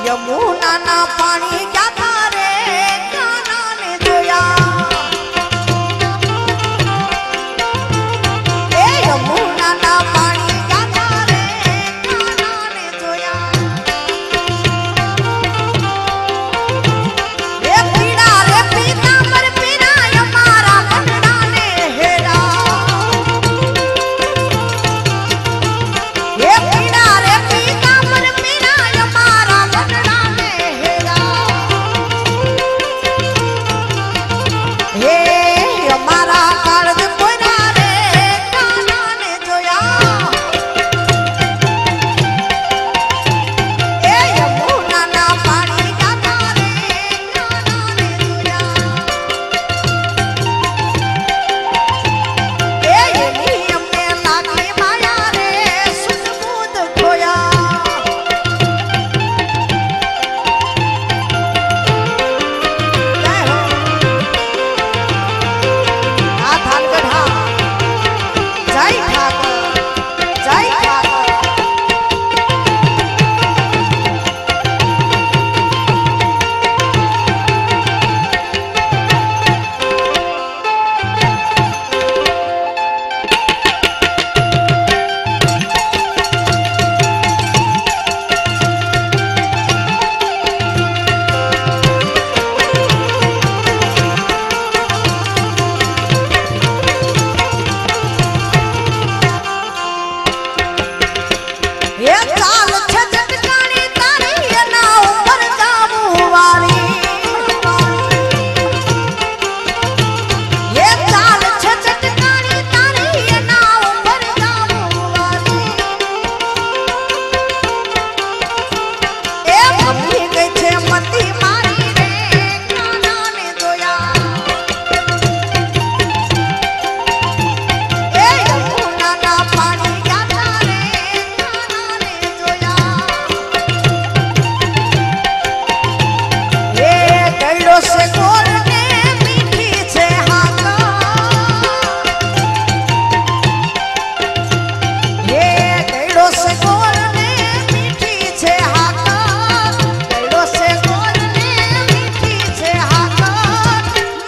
यमुना ना पानी क्या थारे काना ने जोया ए यमुना ना पानी क्या थारे काना ने जोया ए पीड़ा रे पीतांबर पीड़ा हमारा बनड़ा ने हेरा ए पीड़ा रे पीतांबर पीड़ा हमारा बनड़ा ने हेरा हे हमारा काळज कोना रे काना ने जोया ए यमुना ना पानी जाता रे काना ने जोया ए यही हमने लागी माया रे सुसबूत खोया जय हो आ थानगढ़ा जय ठाकुर जय ठाकुर ये चाल छटकानी तारी ना ऊपर जामू वाली ये चाल छटकानी तारी ना ऊपर जामू वाली ए भमी गई छे मती मारी रे काना ने जोया ए यमुना ना पानी जाता रे काना ने जोया ए गैड़ो से गोर ने मीठी छे हाका ए गैड़ो से गोर ने मीठी छे हाका गैड़ो से गोर ने मीठी छे हाका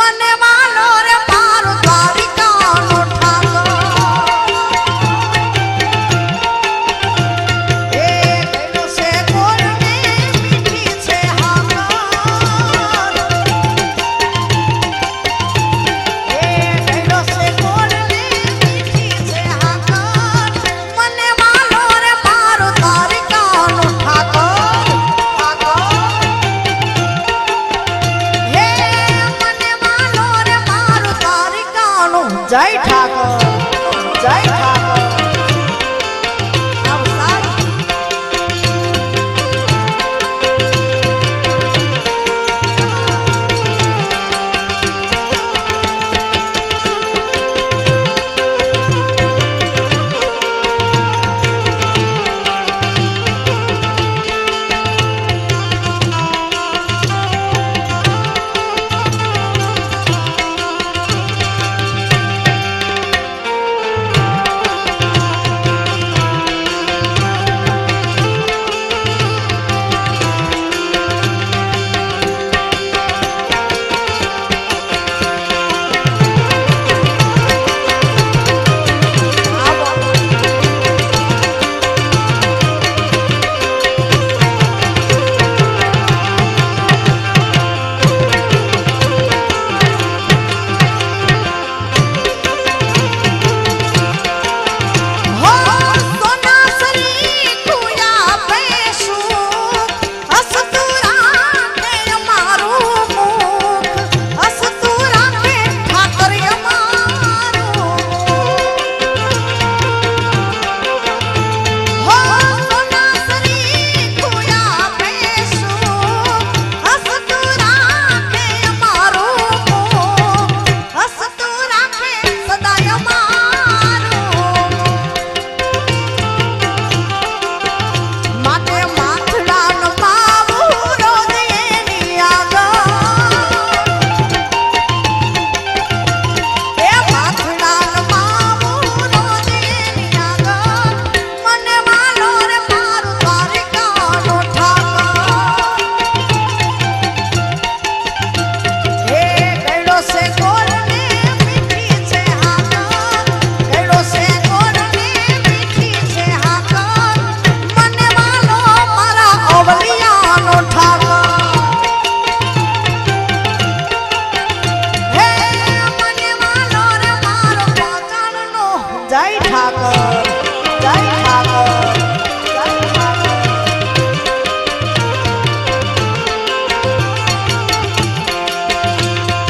मने वालो रे मारो द्वारिका नो ठाको ए गैड़ो से गोर ने मीठी छे हाका ए गैड़ो से गोर ने मीठी छे हाका मने वालो रे मारो द्वारिका नो ठाको ठाको हे मने वालो रे मारो द्वारिका नो जय ठाकुर जय